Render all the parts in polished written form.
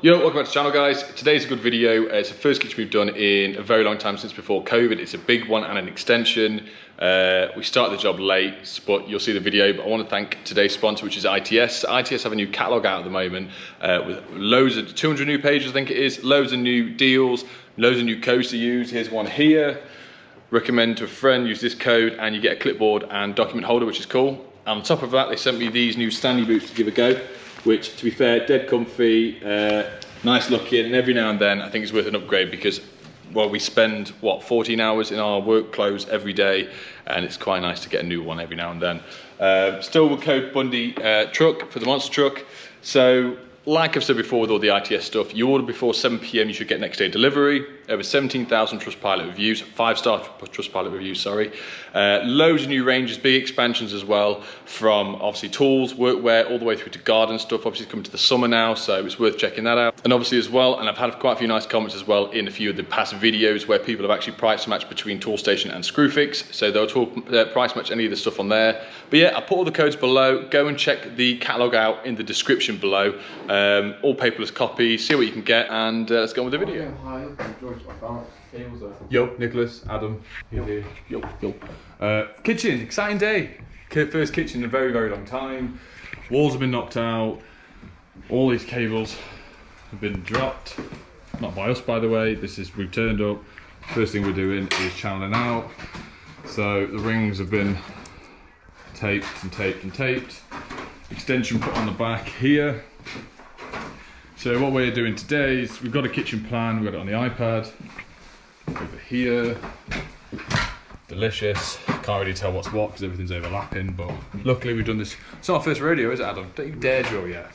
Yo, welcome back to the channel, guys. Today's a good video. It's the first kitchen we've done in a very long time since before COVID. It's a big one and an extension. We started the job late, but you'll see the video. But I want to thank today's sponsor, which is ITS. ITS have a new catalogue out at the moment with loads of 200 new pages, I think it is, loads of new deals, loads of new codes to use. Here's one here. Recommend to a friend, use this code, and you get a clipboard and document holder, which is cool. On top of that, they sent me these new standy boots to give a go, which, to be fair, dead comfy, nice looking, and every now and then I think it's worth an upgrade because, well, we spend, what, 14 hours in our work clothes every day, and it's quite nice to get a new one every now and then. Still with code Bundy truck for the monster truck. So, like I've said before with all the ITS stuff, you order before 7 PM, you should get next day delivery. Over 17,000 Trustpilot reviews, 5-star Trustpilot reviews, sorry. Loads of new ranges, big expansions as well, from obviously tools, workwear, all the way through to garden stuff. Obviously it's coming to the summer now, so it's worth checking that out. And obviously as well, and I've had quite a few nice comments as well in a few of the past videos where people have actually price matched between Toolstation and Screwfix, so they'll price match any of the stuff on there. But yeah, I'll put all the codes below. Go and check the catalogue out in the description below. All paperless copies, see what you can get, and let's go on with the video. Yo, Nicholas, Adam, here. Yo. Kitchen, exciting day. First kitchen in a very, very long time. Walls have been knocked out. All these cables have been dropped. Not by us, by the way. We've turned up. First thing we're doing is channeling out. So the rings have been taped and taped and taped. Extension put on the back here. So what we're doing today is we've got a kitchen plan, we've got it on the iPad. Over here. Delicious. Can't really tell what's what because everything's overlapping, but luckily we've done this. It's not our first rodeo, is it, Adam? Don't you dare draw yet.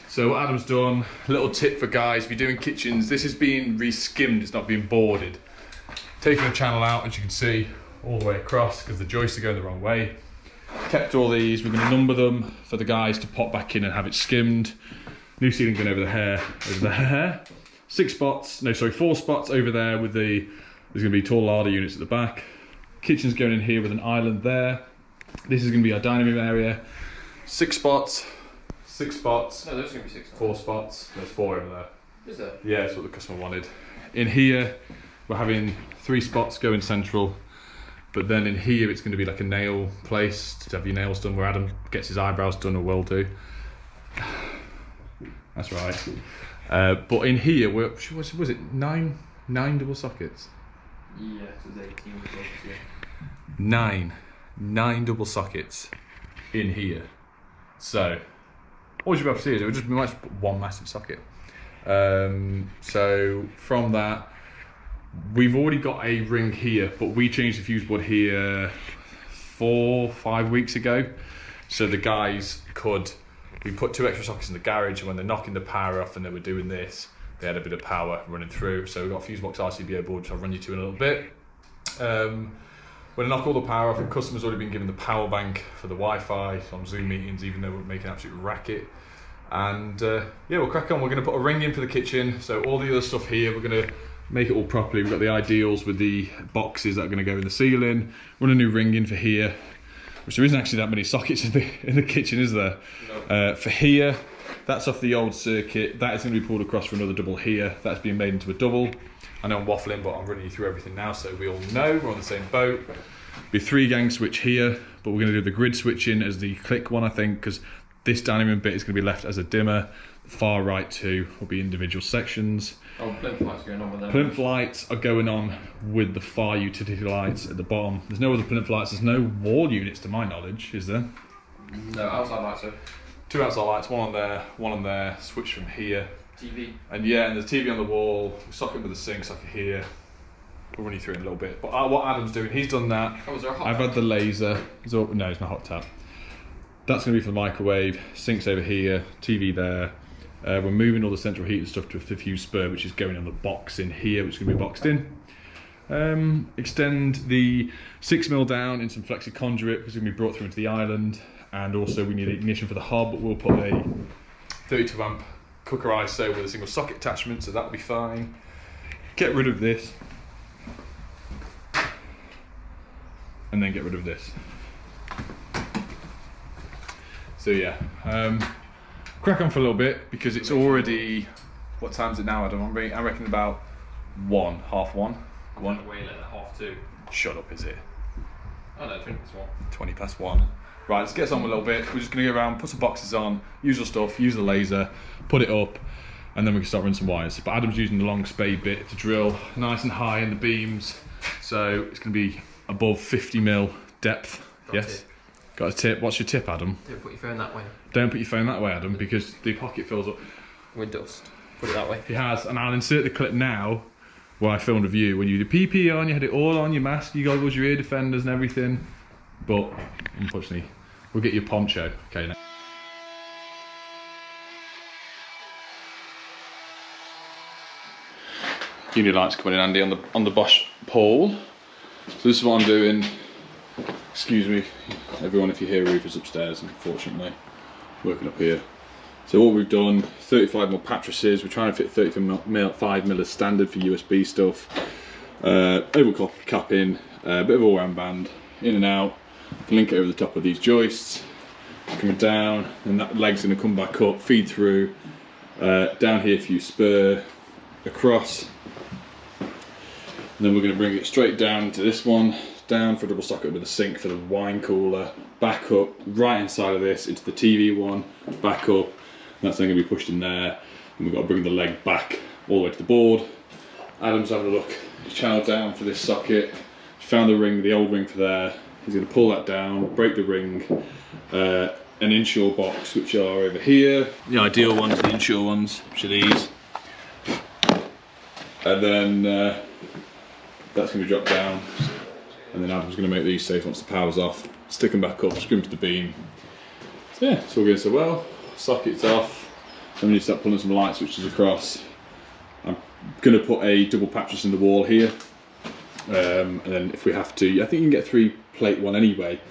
So what Adam's done, a little tip for guys, if you're doing kitchens, this is being re-skimmed, it's not being boarded. Taking the channel out, as you can see, all the way across because the joists are going the wrong way. Kept all these, we're going to number them for the guys to pop back in and have it skimmed. New ceiling going over there. 4 spots over there with there's going to be tall larder units at the back. Kitchen's going in here with an island there. This is going to be our dining room area. 6 spots. No, there's going to be 6 spots. 4 spots. There's 4 over there. Is there? Yeah, that's what the customer wanted. In here, we're having 3 spots going central. But then in here, it's going to be like a nail place to have your nails done, where Adam gets his eyebrows done, or will do. That's right. But in here, was it 9 double sockets? Yeah, it was 18 sockets, yeah. 9 double sockets in here. So, all you'll be able to see is it would just be much one massive socket. So from that, we've already got a ring here, but we changed the fuse board here 4-5 weeks ago. So the guys we put 2 extra sockets in the garage, and when they're knocking the power off and they were doing this, they had a bit of power running through. So we've got a fuse box RCBA board, which I'll run you to in a little bit. When I knock all the power off, the customer's already been given the power bank for the Wi-Fi on Zoom meetings, even though we're making an absolute racket. And yeah, we'll crack on. We're going to put a ring in for the kitchen. So all the other stuff here, we're going to make it all properly. We've got the ideals with the boxes that are going to go in the ceiling. Run a new ring in for here, which there isn't actually that many sockets in the kitchen, is there? No. For here, that's off the old circuit. That is going to be pulled across for another double here. That's being made into a double. I know I'm waffling, but I'm running you through everything now, so we all know we're on the same boat. Be 3-gang switch here, but we're going to do the grid switching as the click one, I think, because this dining room bit is going to be left as a dimmer. The far right 2 will be individual sections. Oh, plinth lights going on with them. Plinth lights are going on with the fire utility lights at the bottom. There's no other plinth lights. There's no wall units to my knowledge, is there? No, outside lights, sir. 2 outside lights, one on there, switch from here. TV. And yeah, and there's TV on the wall, socket with a sink, socket here. We'll run you through it in a little bit. But what Adam's doing, he's done that. Oh, is there a hot I've tap? had the laser. No, it's not hot tap. That's going to be for the microwave. Sink's over here, TV there. We're moving all the central heat and stuff to a fuse spur, which is going on the box in here, which is going to be boxed in. Extend the 6mm down in some flexi conduit, because it's going to be brought through into the island. And also we need ignition for the hob, but we'll put a 32 amp cooker ISO with a single socket attachment, so that'll be fine. Get rid of this. And then get rid of this. So yeah, crack on for a little bit because it's already What time's it now, Adam? I reckon about 1, half 1. Go on. Way later, 1:30. Shut up, is it? Oh no, 20 past 1. 20 past 1. Right, let's get on with a little bit. We're just going to go around, put some boxes on, usual stuff, use the laser, put it up, and then we can start running some wires. But Adam's using the long spade bit to drill nice and high in the beams, so it's going to be above 50mm depth. Yes? Got a tip. What's your tip, Adam? Don't put your phone that way. Don't put your phone that way, Adam, because the pocket fills up. With dust. Put it that way. He has, and I'll insert the clip now where I filmed a view when you had your PPE on, you had it all on, your mask, your goggles, your ear defenders and everything. But unfortunately, we'll get your poncho. Okay, now. Unit lights coming in handy on the Bosch pole. So this is what I'm doing. Excuse me, everyone, if you hear roofers upstairs, unfortunately, working up here. So what we've done, 35mm pattresses, we're trying to fit 35mm as standard for USB stuff. Oval cap in, a bit of all-round band, in and out, link it over the top of these joists, coming down, and that leg's going to come back up, feed through, down here for you spur, across, and then we're going to bring it straight down to this one, down for a double socket with a sink for the wine cooler, back up, right inside of this, into the TV one, back up. That's then going to be pushed in there, and we've got to bring the leg back all the way to the board. Adam's having a look. He's channeled down for this socket. Found the ring, the old ring for there. He's going to pull that down, break the ring. An insure box, which are over here. The ideal ones, the insure ones, which are these. And then that's going to be dropped down. And then Adam's going to make these safe once the power's off. Stick them back up, screw them to the beam. So yeah, it's all going so well. Sockets off, then we need to start pulling some light switches across. I'm going to put a double pattress in the wall here, and then if we have to, I think you can get a 3-plate one anyway,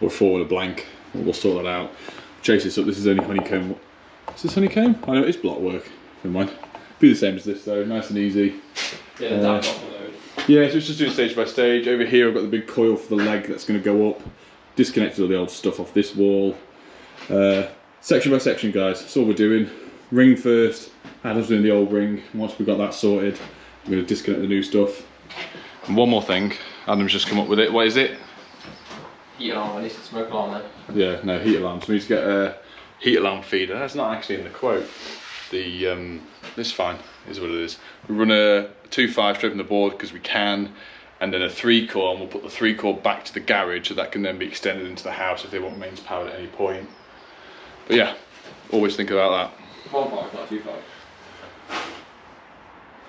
or 4 with a blank. We'll sort that out. Chase this up. This is only honeycomb. Is this honeycomb? I know it's block work. Never mind. Be the same as this though, nice and easy. Yeah, that's off the load. Yeah, so it's just doing stage by stage. Over here I've got the big coil for the leg that's going to go up. Disconnected all the old stuff off this wall. Section by section, guys, that's all we're doing. Ring first, Adam's doing the old ring. Once we've got that sorted, I'm going to disconnect the new stuff. And one more thing, Adam's just come up with it. What is it? Heat alarm, at least it's smoke alarm then. Yeah, no, heat alarm. So we need to get a heat alarm feeder. That's not actually in the quote. It's fine, is what it is. We run a 2.5 straight from the board because we can, and then a 3-core, and we'll put the 3-core back to the garage so that can then be extended into the house if they want mains powered at any point. But yeah, always think about that. 1.5, not 2.5.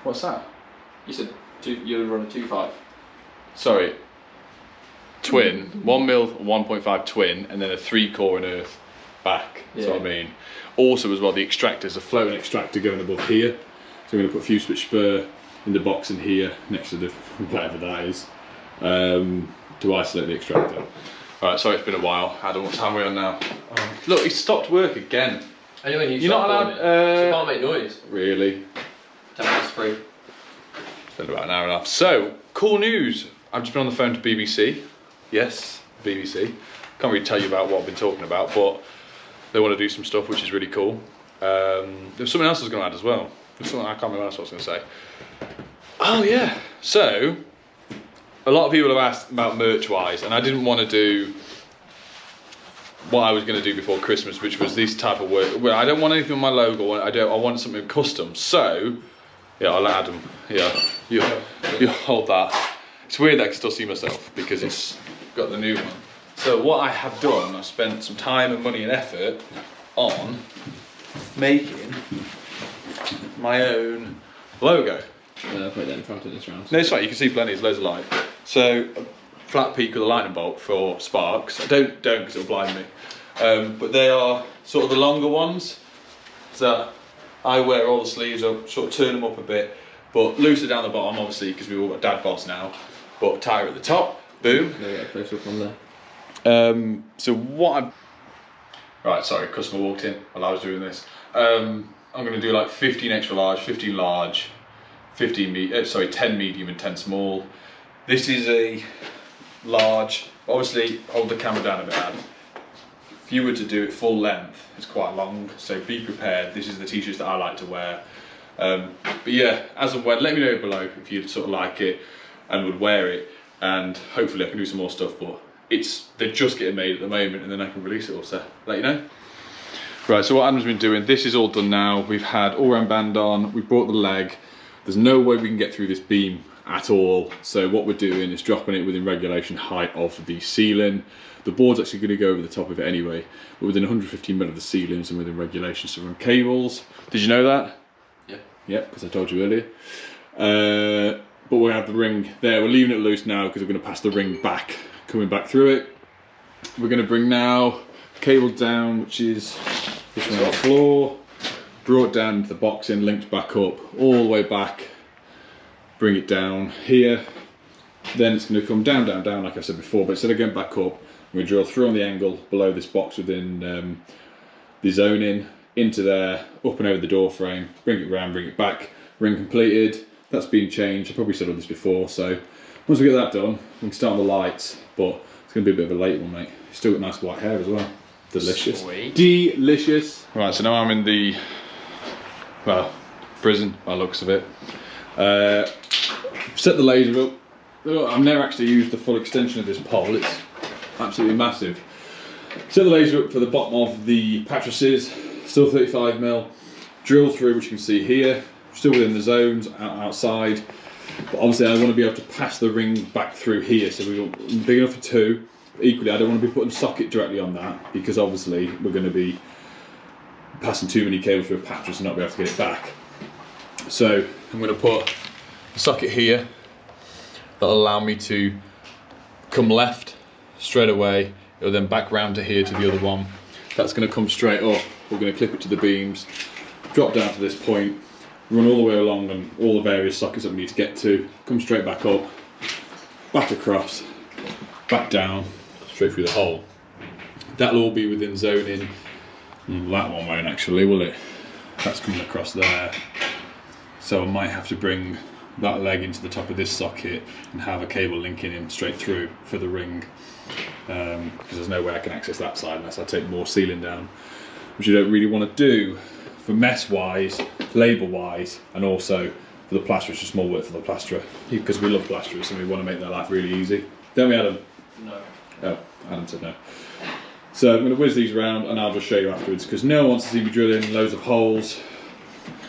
What's that? You said you'd run a 2.5. Sorry, twin, 1mm, 1.5 twin, and then a 3-core and earth back. That's what I mean. Also, as well, the extractors, a floating extractor going above here. So we're going to put a fuse switch spur in the box in here next to the whatever that is, to isolate the extractor. Alright, sorry it's been a while. Adam, what time are we on now? Look, he stopped work again. Anyway, you're not allowed. So you can't make noise. Really? 10 minutes free. It's been about an hour and a half. So, cool news. I've just been on the phone to BBC. Yes, BBC. Can't really tell you about what I've been talking about, but they want to do some stuff which is really cool. There's something else I was going to add as well. There's something I can't remember what I was going to say. Oh yeah. So, a lot of people have asked about merch-wise, and I didn't want to do what I was going to do before Christmas, which was this type of work. Well, I don't want anything on my logo. I want something custom. So, yeah, I'll let Adam. Yeah, you hold that. It's weird that I can still see myself because it's got the new one. So what I have done, I spent some time and money and effort on making my own logo. Put it in front of this round. No, it's right, you can see plenty, there's loads of light. So, a flat peak with a lightning bolt for sparks. I don't because it'll blind me. But they are sort of the longer ones. So, I wear all the sleeves up, sort of turn them up a bit, but looser down the bottom, obviously, because we've all got dad bods now. But tighter at the top, boom. Yeah, get a close up on there. So what I'm... Right, sorry, customer walked in while I was doing this. I'm going to do like 15 extra large, 15 large, 10 medium and 10 small. This is a large. Obviously, hold the camera down a bit, Adam. If you were to do it full length, it's quite long, so be prepared. This is the t-shirts that I like to wear. But yeah, as and when, let me know below if you'd sort of like it and would wear it, and hopefully I can do some more stuff, but they're just getting made at the moment, and then I can release it all, so let you know. Right, so what Adam's been doing, this is all done now. We've had all-round band on, we brought the leg. There's no way we can get through this beam at all, so what we're doing is dropping it within regulation height of the ceiling. The board's actually going to go over the top of it anyway, but within 115mm of the ceilings and within regulations to run cables. Did you know that? Yeah. Yeah, because I told you earlier. But we'll have the ring there. We're leaving it loose now because we're going to pass the ring back, coming back through it. We're going to bring now cable down, which is this one on the floor, brought down into the boxing, linked back up, all the way back, bring it down here. Then it's going to come down, down, down, like I said before, but instead of going back up, we drill through on the angle below this box within the zoning, into there, up and over the door frame, bring it round, bring it back, ring completed. That's been changed. I probably said all this before, so once we get that done, we can start on the lights, but it's going to be a bit of a late one, mate. You've still got nice white hair as well. Delicious. Sweet. Delicious. Right, so now I'm in the, well, prison by the looks of it. Set the laser up. I've never actually used the full extension of this pole. It's absolutely massive. Set the laser up for the bottom of the mattresses, still 35mm. Drill through, which you can see here, still within the zones, outside. But obviously I want to be able to pass the ring back through here, so we're big enough for two. But equally, I don't want to be putting a socket directly on that, because obviously we're going to be passing too many cables through a mattress and not be able to get it back. So I'm going to put a socket here that'll allow me to come left straight away. It'll then back round to here to the other one. That's going to come straight up. We're going to clip it to the beams, drop down to this point, run all the way along and all the various sockets that we need to get to, come straight back up, back across, back down, straight through the hole. That'll all be within zoning. That one won't actually, will it? That's coming across there. So I might have to bring that leg into the top of this socket and have a cable linking in straight through for the ring, because there's no way I can access that side unless I take more ceiling down, which you don't really want to do for mess wise, labour wise, and also for the plasterer. It's just more work for the plasterer, because we love plasterers and we want to make their life really easy. Don't we, Adam? No. Oh, Adam said no. So I'm going to whiz these around and I'll just show you afterwards, because no one wants to see me drilling loads of holes,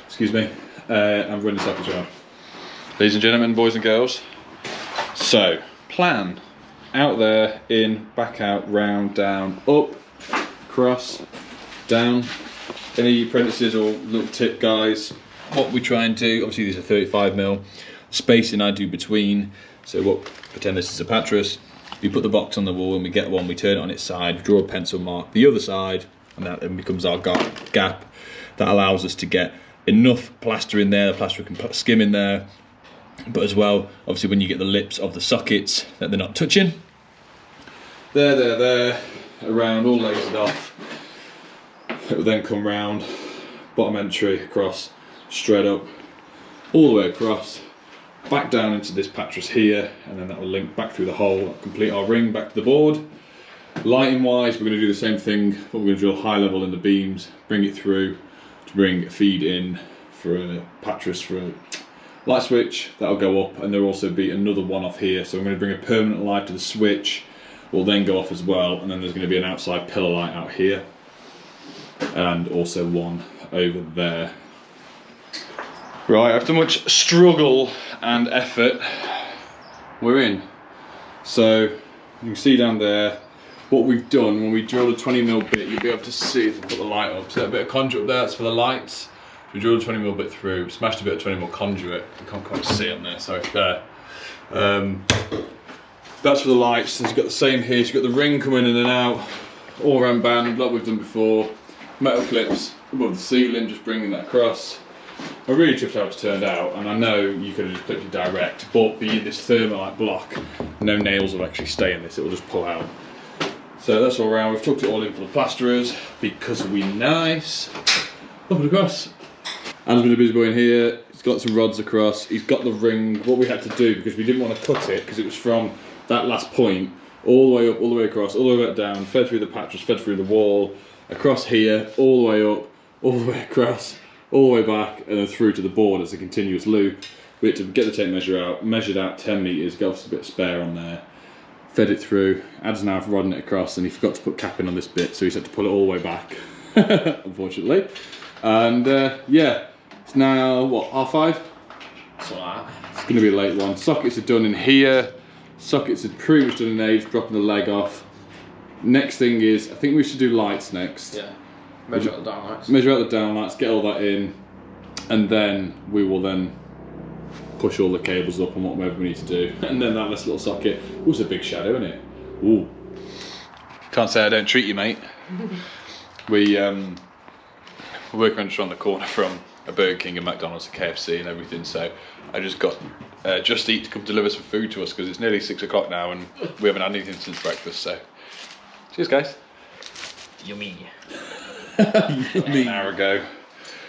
excuse me, and run this up as well. Ladies and gentlemen, boys and girls, so plan, out there, in, back out, round, down, up, across, down. Any apprentices or little tip guys, what we try and do, obviously these are 35mm, spacing I do between, so what, pretend this is a mattress, we put the box on the wall and we get one, we turn it on its side, draw a pencil mark the other side, and that then becomes our gap. That allows us to get enough plaster in there, the plaster can skim in there, but as well, obviously when you get the lips of the sockets, that they're not touching. There, around, all lasered off. It will then come round, bottom entry, across, straight up, all the way across, back down into this mattress here, and then that will link back through the hole, complete our ring back to the board. Lighting wise, we're going to do the same thing, but we're going to drill high level in the beams, bring it through to bring a feed in for a mattress for a light switch. That'll go up, and there'll also be another one off here, so I'm going to bring a permanent light to the switch, will then go off as well, and then there's going to be an outside pillar light out here, and also one over there. Right, after much struggle and effort, we're in. So you can see down there what we've done. When we drilled a 20mm bit, you'll be able to see if I put the light up. So a bit of conduit up there, that's for the lights. We drilled a 20mm bit through, smashed a bit of 20mm conduit. You can't quite see it on there, so it's there. That's for the lights. And you've got the same here, so you've got the ring coming in and out, all around band like we've done before. Metal clips above the ceiling, just bringing that across. I'm really chuffed how it's turned out, and I know you could have just clipped it direct, but being this thermalite block, no nails will actually stay in this, it will just pull out. So that's all around. We've tucked it all in for the plasterers because we're nice. Up and across. Adam's been a busy boy in here. He's got some rods across. He's got the ring. What we had to do, because we didn't want to cut it, because it was from that last point all the way up, all the way across, all the way back down, fed through the mattress, fed through the wall, across here, all the way up, all the way across, all the way back and then through to the board as a continuous loop. We had to get the tape measure out, measured out 10 metres, got us a bit of spare on there, fed it through. Ad's now rodding it across, and he forgot to put capping on this bit, so he's had to pull it all the way back, unfortunately. And yeah, it's now what, 5:30? Something like that. It's going to be a late one. Sockets are done in here. Sockets are pretty much done in age, dropping the leg off. Next thing is, I think we should do lights next. Yeah. Measure out the downlights. Measure out the downlights, get all that in, and then we will then push all the cables up and whatever we need to do. And then that last little socket. Ooh, it's a big shadow, isn't it? Ooh. Can't say I don't treat you, mate. We work around the corner from a Burger King and McDonald's and KFC and everything, so I just got Just Eat to come deliver some food to us because it's nearly 6 o'clock now and we haven't had anything since breakfast, so cheers guys. Yummy. Yummy. An hour ago.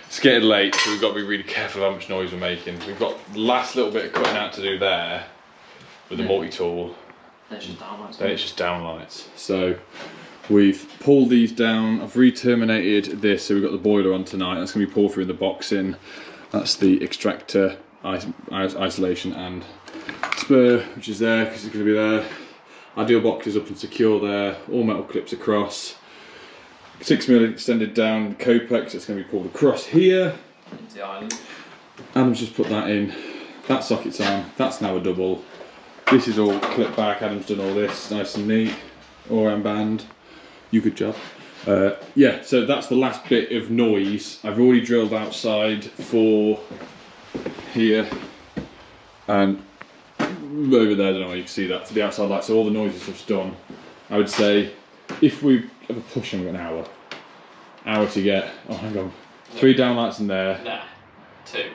It's getting late, so we've got to be really careful how much noise we're making. We've got the last little bit of cutting out to do there with the multi-tool. Then it's just downlights. Then it's just downlights. So we've pulled these down. I've re-terminated this, so we've got the boiler on tonight. That's going to be pulled through in the boxing. That's the extractor, isolation and spur, which is there because it's going to be there. Ideal box is up and secure there. All metal clips across. 6mm extended down Copex, it's going to be pulled across here. Into the island. Adam's just put that in. That socket's on. That's now a double. This is all clipped back. Adam's done all this nice and neat. All-round band. You good job. Yeah, so that's the last bit of noise. I've already drilled outside for here and over there. I don't know if you can see that, to the outside light. So all the noise and stuff's done. I would say if we have a push on an hour to get, oh hang on, 3 downlights in there. Nah, 2.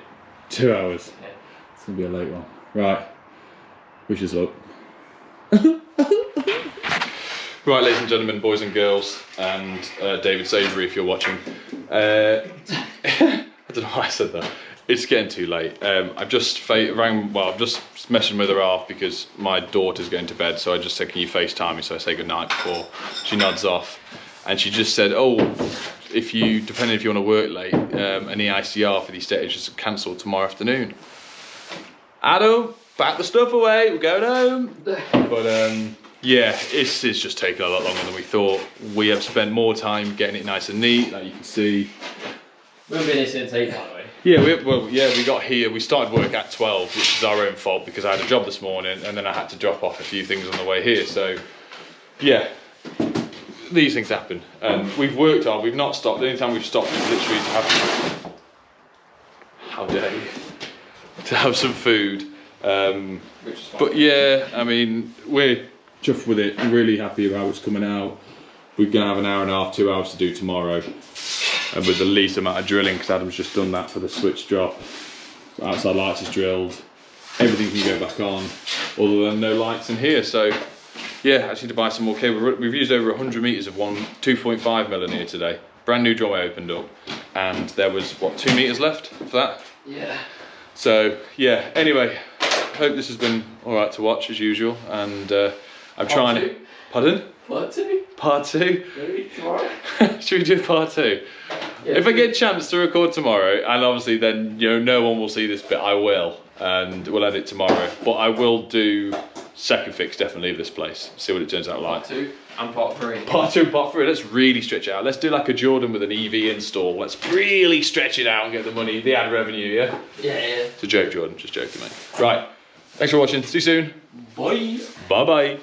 2 hours. Yeah. It's gonna be a late one. Right, wish us luck. Right, ladies and gentlemen, boys and girls, and David Savory, if you're watching. I don't know why I said that. It's getting too late. I've just I've just messaged with her off because my daughter's going to bed, so I just said, can you FaceTime me? So I say goodnight before she nods off. And she just said, oh, depending if you want to work late, an EICR for the estate agents are cancelled tomorrow afternoon. Adam, pack the stuff away, we're going home. But yeah, it's just taken a lot longer than we thought. We have spent more time getting it nice and neat, like you can see. We've been here since 8, by the way. Yeah, we got here. We started work at 12, which is our own fault because I had a job this morning and then I had to drop off a few things on the way here. So, yeah, these things happen. And we've worked hard. We've not stopped. The only time we've stopped is literally to have, how dare you, to have some food. But yeah, I mean, we're chuffed with it. I'm really happy about what's coming out. We're gonna have an hour and a half, 2 hours to do tomorrow. And with the least amount of drilling, because Adam's just done that for the switch drop. Outside lights is drilled. Everything can go back on, other than no lights in here. So, yeah, I just need to buy some more cable. We've used over 100 metres of 2.5mm in here today. Brand new drum I opened up, and there was, what, 2 metres left for that? Yeah. So, yeah, anyway, hope this has been alright to watch as usual. And I'm trying to. Pardon? Part 2? Part 2? Maybe tomorrow? Should we do part 2? Yeah, if I get a chance to record tomorrow, and obviously then no one will see this bit, I will, and we'll edit tomorrow. But I will do second fix definitely of this place. See what it turns out like. Part 2 and part 3. Part 2 and part 3. Let's really stretch it out. Let's do like a Jordan with an EV install. Let's really stretch it out and get the money, the ad revenue. Yeah. Yeah. It's a joke, Jordan. Just joking, mate. Right. Thanks for watching. See you soon. Bye. Bye bye.